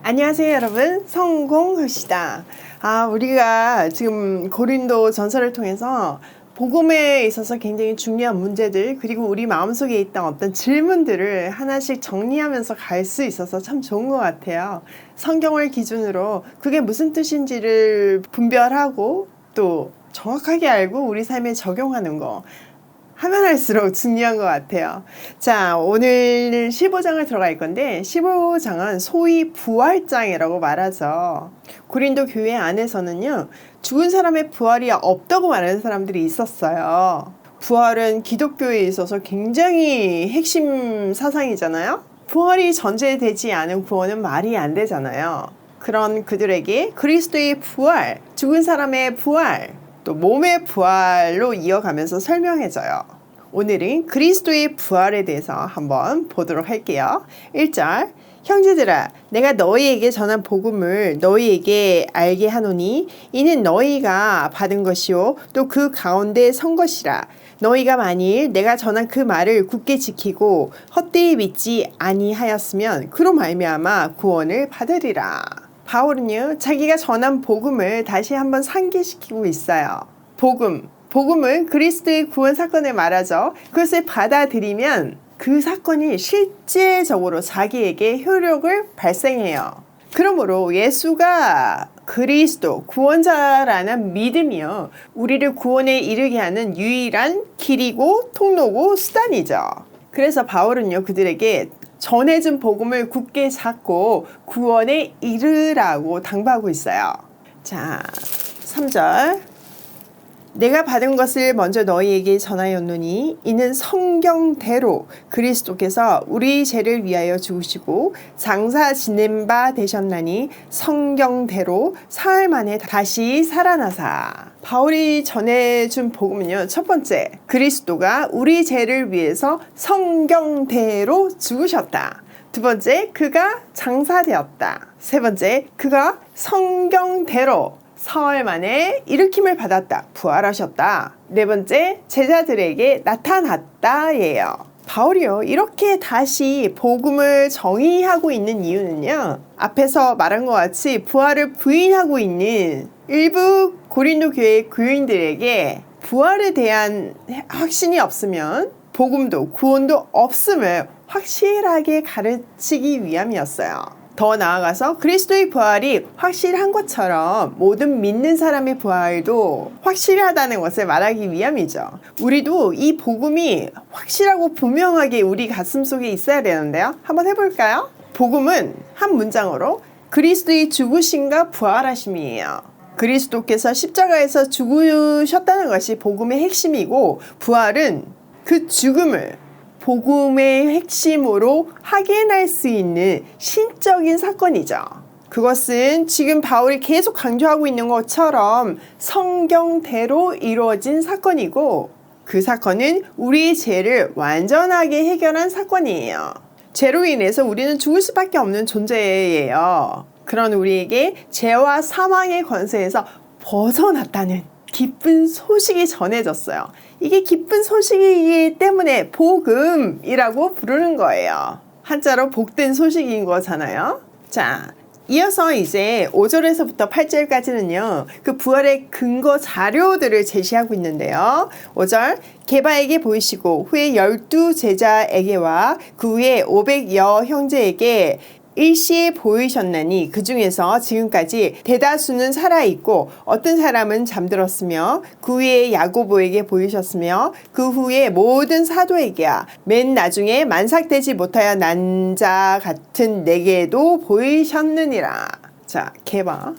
안녕하세요, 여러분. 성공합시다. 우리가 지금 고린도 전서를 통해서 복음에 있어서 굉장히 중요한 문제들, 그리고 우리 마음속에 있던 어떤 질문들을 하나씩 정리하면서 갈 수 있어서 참 좋은 것 같아요. 성경을 기준으로 그게 무슨 뜻인지를 분별하고 또 정확하게 알고 우리 삶에 적용하는 거 하면 할수록 중요한 것 같아요. 자, 오늘 15장을 들어갈 건데 15장은 소위 부활장이라고 말하죠. 고린도 교회 안에서는요, 죽은 사람의 부활이 없다고 말하는 사람들이 있었어요. 부활은 기독교에 있어서 굉장히 핵심 사상이잖아요. 부활이 전제되지 않은 구원은 말이 안 되잖아요. 그런 그들에게 그리스도의 부활, 죽은 사람의 부활, 또 몸의 부활로 이어가면서 설명해줘요. 오늘은 그리스도의 부활에 대해서 한번 보도록 할게요. 1절, 형제들아, 내가 너희에게 전한 복음을 너희에게 알게 하노니 이는 너희가 받은 것이요 또 그 가운데 선 것이라. 너희가 만일 내가 전한 그 말을 굳게 지키고 헛되이 믿지 아니하였으면 그로 말미암아 구원을 받으리라. 바울은요, 자기가 전한 복음을 다시 한번 상기시키고 있어요. 복음은 그리스도의 구원 사건을 말하죠. 그것을 받아들이면 그 사건이 실제적으로 자기에게 효력을 발생해요. 그러므로 예수가 그리스도 구원자라는 믿음이요, 우리를 구원에 이르게 하는 유일한 길이고 통로고 수단이죠. 그래서 바울은요, 그들에게 전해준 복음을 굳게 잡고 구원에 이르라고 당부하고 있어요. 자, 3절, 내가 받은 것을 먼저 너희에게 전하였노니 이는 성경대로 그리스도께서 우리 죄를 위하여 죽으시고 장사 지낸 바 되셨나니 성경대로 사흘 만에 다시 살아나사. 바울이 전해준 복음은요, 첫 번째, 그리스도가 우리 죄를 위해서 성경대로 죽으셨다. 두 번째, 그가 장사되었다. 세 번째, 그가 성경대로 사흘 만에 일으킴을 받았다. 부활하셨다. 네 번째, 제자들에게 나타났다예요. 바울이요, 이렇게 다시 복음을 정의하고 있는 이유는요, 앞에서 말한 것 같이 부활을 부인하고 있는 일부 고린도 교회 교인들에게 부활에 대한 확신이 없으면 복음도 구원도 없음을 확실하게 가르치기 위함이었어요. 더 나아가서 그리스도의 부활이 확실한 것처럼 모든 믿는 사람의 부활도 확실하다는 것을 말하기 위함이죠. 우리도 이 복음이 확실하고 분명하게 우리 가슴 속에 있어야 되는데요. 한번 해볼까요? 복음은 한 문장으로 그리스도의 죽으심과 부활하심이에요. 그리스도께서 십자가에서 죽으셨다는 것이 복음의 핵심이고, 부활은 그 죽음을 복음의 핵심으로 확인할 수 있는 신적인 사건이죠. 그것은 지금 바울이 계속 강조하고 있는 것처럼 성경대로 이루어진 사건이고, 그 사건은 우리의 죄를 완전하게 해결한 사건이에요. 죄로 인해서 우리는 죽을 수밖에 없는 존재예요. 그런 우리에게 죄와 사망의 권세에서 벗어났다는 기쁜 소식이 전해졌어요. 이게 기쁜 소식이기 때문에 복음이라고 부르는 거예요. 한자로 복된 소식인 거잖아요. 자, 이어서 이제 5절에서부터 8절까지는요, 그 부활의 근거 자료들을 제시하고 있는데요. 5절, 게바에게 보이시고 후에 12 제자에게와 그 후에 500여 형제에게 일시에 보이셨나니 그 중에서 지금까지 대다수는 살아있고 어떤 사람은 잠들었으며 그 후에 야고보에게 보이셨으며 그 후에 모든 사도에게야 맨 나중에 만삭되지 못하여 난 자 같은 내게도 보이셨느니라. 자, 게바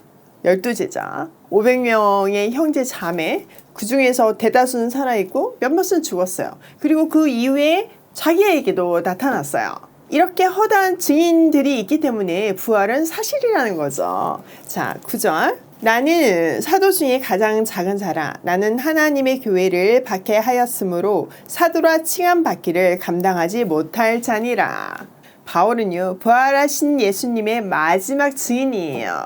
12제자 500명의 형제 자매, 그 중에서 대다수는 살아있고 몇몇은 죽었어요. 그리고 그 이후에 자기에게도 나타났어요. 이렇게 허다한 증인들이 있기 때문에 부활은 사실이라는 거죠. 자, 9절. 나는 사도 중에 가장 작은 자라. 나는 하나님의 교회를 박해하였으므로 사도라 칭함 받기를 감당하지 못할 자니라. 바울은요, 부활하신 예수님의 마지막 증인이에요.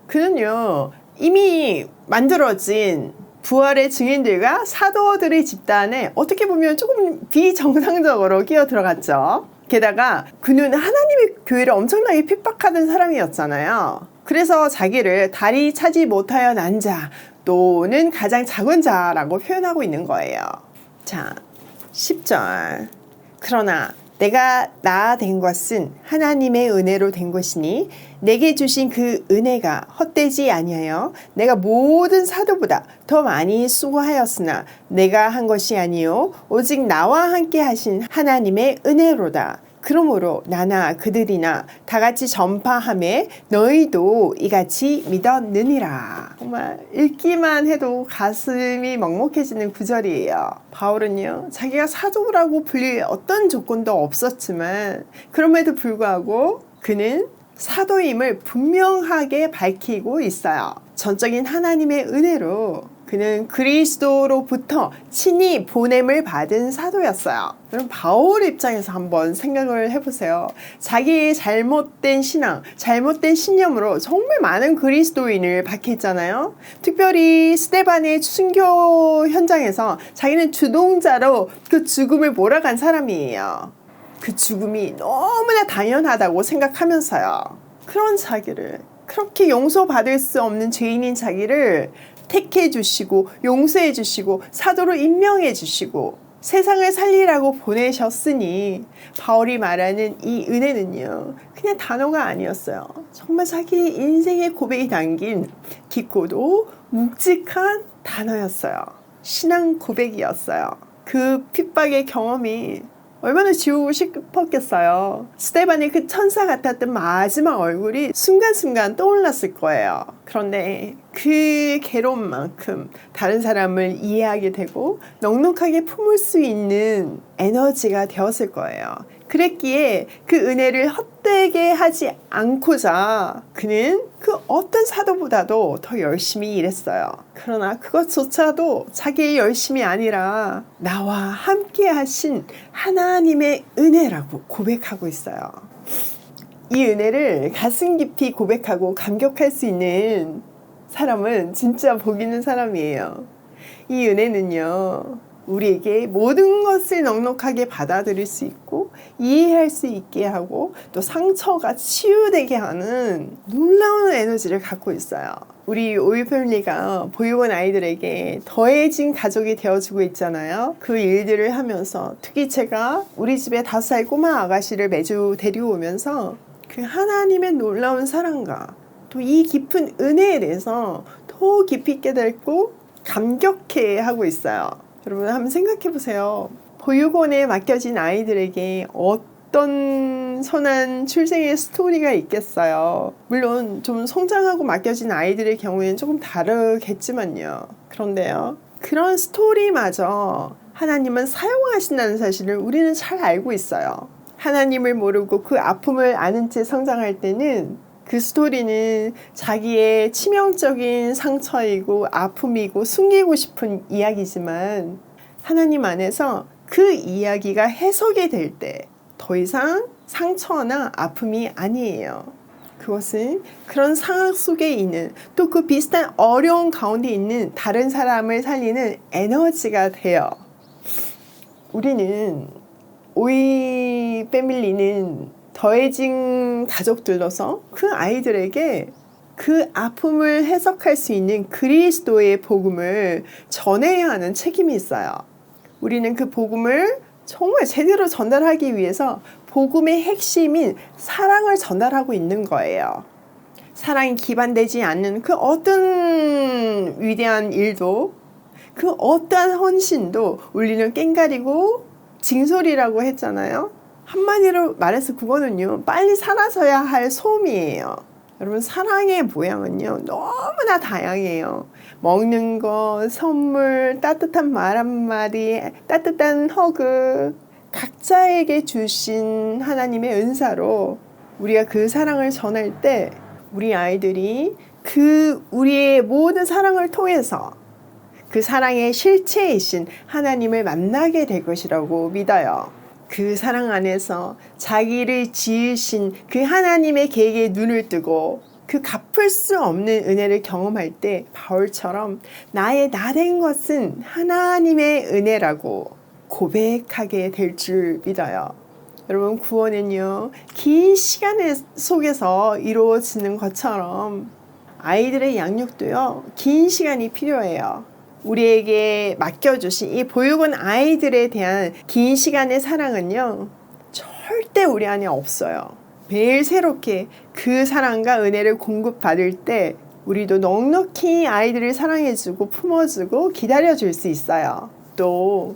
그는요, 이미 만들어진 부활의 증인들과 사도들의 집단에 어떻게 보면 조금 비정상적으로 끼어 들어갔죠. 게다가 그는 하나님의 교회를 엄청나게 핍박하던 사람이었잖아요. 그래서 자기를 다리 차지 못하여 난 자 또는 가장 작은 자라고 표현하고 있는 거예요. 자, 10절. 그러나 내가 나 된 것은 하나님의 은혜로 된 것이니 내게 주신 그 은혜가 헛되지 아니하여 내가 모든 사도보다 더 많이 수고하였으나 내가 한 것이 아니요 오직 나와 함께 하신 하나님의 은혜로다. 그러므로 나나 그들이나 다 같이 전파하매 너희도 이같이 믿었느니라. 정말 읽기만 해도 가슴이 먹먹해지는 구절이에요. 바울은요, 자기가 사도라고 불릴 어떤 조건도 없었지만 그럼에도 불구하고 그는 사도임을 분명하게 밝히고 있어요. 전적인 하나님의 은혜로 그는 그리스도로부터 친히 보냄을 받은 사도였어요. 여러분, 바울 입장에서 한번 생각을 해보세요. 자기의 잘못된 신앙, 잘못된 신념으로 정말 많은 그리스도인을 박해했잖아요. 특별히 스데반의 순교 현장에서 자기는 주동자로 그 죽음을 몰아간 사람이에요. 그 죽음이 너무나 당연하다고 생각하면서요. 그런 자기를, 그렇게 용서받을 수 없는 죄인인 자기를 택해 주시고 용서해 주시고 사도로 임명해 주시고 세상을 살리라고 보내셨으니 바울이 말하는 이 은혜는요, 그냥 단어가 아니었어요. 정말 자기 인생의 고백이 담긴 깊고도 묵직한 단어였어요. 신앙 고백이었어요. 그 핍박의 경험이 얼마나 지우고 싶었겠어요. 스데반의 그 천사 같았던 마지막 얼굴이 순간순간 떠올랐을 거예요. 그런데 그 괴로움만큼 다른 사람을 이해하게 되고 넉넉하게 품을 수 있는 에너지가 되었을 거예요. 그랬기에 그 은혜를 헛되게 하지 않고자 그는 그 어떤 사도보다도 더 열심히 일했어요. 그러나 그것조차도 자기의 열심이 아니라 나와 함께 하신 하나님의 은혜라고 고백하고 있어요. 이 은혜를 가슴 깊이 고백하고 감격할 수 있는 사람은 진짜 복 있는 사람이에요. 이 은혜는요, 우리에게 모든 것을 넉넉하게 받아들일 수 있고 이해할 수 있게 하고 또 상처가 치유되게 하는 놀라운 에너지를 갖고 있어요. 우리 오일 패밀리가 보육원 아이들에게 더해진 가족이 되어주고 있잖아요. 그 일들을 하면서 특히 제가 우리 집에 5살 꼬마 아가씨를 매주 데리고 오면서 그 하나님의 놀라운 사랑과 또 이 깊은 은혜에 대해서 더 깊이 깨닫고 감격해 하고 있어요. 여러분 한번 생각해 보세요. 보육원에 맡겨진 아이들에게 어떤 선한 출생의 스토리가 있겠어요. 물론 좀 성장하고 맡겨진 아이들의 경우에는 조금 다르겠지만요. 그런데요, 그런 스토리마저 하나님은 사용하신다는 사실을 우리는 잘 알고 있어요. 하나님을 모르고 그 아픔을 아는 채 성장할 때는 그 스토리는 자기의 치명적인 상처이고 아픔이고 숨기고 싶은 이야기지만 하나님 안에서 그 이야기가 해석이 될 때 더 이상 상처나 아픔이 아니에요. 그것은 그런 상황 속에 있는 또 그 비슷한 어려운 가운데 있는 다른 사람을 살리는 에너지가 돼요. 우리는 오이 패밀리는 더해진 가족들로서 그 아이들에게 그 아픔을 해석할 수 있는 그리스도의 복음을 전해야 하는 책임이 있어요. 우리는 그 복음을 정말 제대로 전달하기 위해서 복음의 핵심인 사랑을 전달하고 있는 거예요. 사랑이 기반되지 않는 그 어떤 위대한 일도 그 어떠한 헌신도 우리는 깽가리고 징소리라고 했잖아요. 한마디로 말해서 그거는요, 빨리 사라져야 할 소음이에요. 여러분, 사랑의 모양은요 너무나 다양해요. 먹는 것, 선물, 따뜻한 말 한마디, 따뜻한 허그, 각자에게 주신 하나님의 은사로 우리가 그 사랑을 전할 때 우리 아이들이 그 우리의 모든 사랑을 통해서 그 사랑의 실체이신 하나님을 만나게 될 것이라고 믿어요. 그 사랑 안에서 자기를 지으신 그 하나님의 계획에 눈을 뜨고 그 갚을 수 없는 은혜를 경험할 때 바울처럼 나의 나 된 것은 하나님의 은혜라고 고백하게 될 줄 믿어요. 여러분, 구원은요, 긴 시간 속에서 이루어지는 것처럼 아이들의 양육도요, 긴 시간이 필요해요. 우리에게 맡겨주신 이 보육원 아이들에 대한 긴 시간의 사랑은요, 절대 우리 안에 없어요. 매일 새롭게 그 사랑과 은혜를 공급받을 때 우리도 넉넉히 아이들을 사랑해주고 품어주고 기다려줄 수 있어요. 또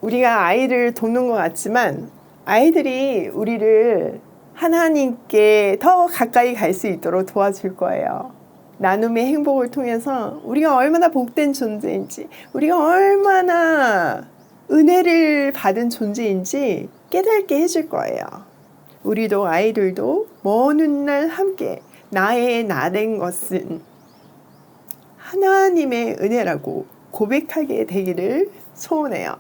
우리가 아이를 돕는 것 같지만 아이들이 우리를 하나님께 더 가까이 갈 수 있도록 도와줄 거예요. 나눔의 행복을 통해서 우리가 얼마나 복된 존재인지, 우리가 얼마나 은혜를 받은 존재인지 깨닫게 해줄 거예요. 우리도 아이들도 먼 훗날 함께 나의 나된 것은 하나님의 은혜라고 고백하게 되기를 소원해요.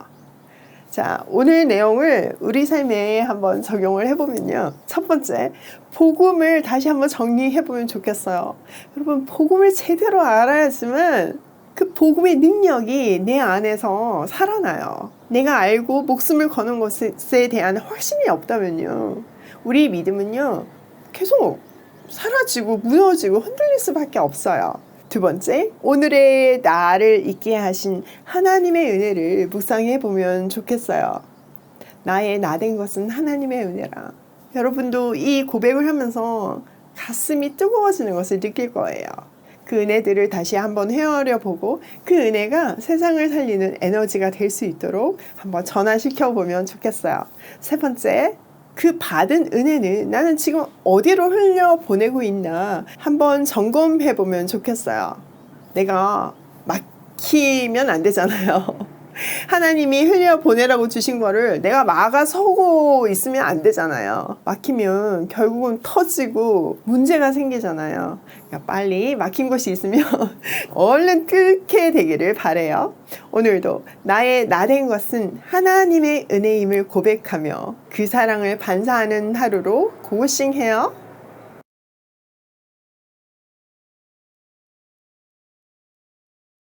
자, 오늘 내용을 우리 삶에 한번 적용을 해보면요. 첫 번째, 복음을 다시 한번 정리해보면 좋겠어요. 여러분, 복음을 제대로 알아야지만 그 복음의 능력이 내 안에서 살아나요. 내가 알고 목숨을 거는 것에 대한 확신이 없다면요, 우리 믿음은요, 계속 사라지고 무너지고 흔들릴 수밖에 없어요. 두 번째, 오늘의 나를 있게 하신 하나님의 은혜를 묵상해 보면 좋겠어요. 나의 나된 것은 하나님의 은혜라. 여러분도 이 고백을 하면서 가슴이 뜨거워지는 것을 느낄 거예요. 그 은혜들을 다시 한번 헤아려 보고 그 은혜가 세상을 살리는 에너지가 될 수 있도록 한번 전환시켜 보면 좋겠어요. 세 번째, 그 받은 은혜는 나는 지금 어디로 흘려보내고 있나 한번 점검해 보면 좋겠어요. 내가 막히면 안 되잖아요. 하나님이 흘려보내라고 주신 거를 내가 막아서고 있으면 안 되잖아요. 막히면 결국은 터지고 문제가 생기잖아요. 그러니까 빨리 막힌 것이 있으면 얼른 끊게 되기를 바라요. 오늘도 나의 나된 것은 하나님의 은혜임을 고백하며 그 사랑을 반사하는 하루로 고고싱해요.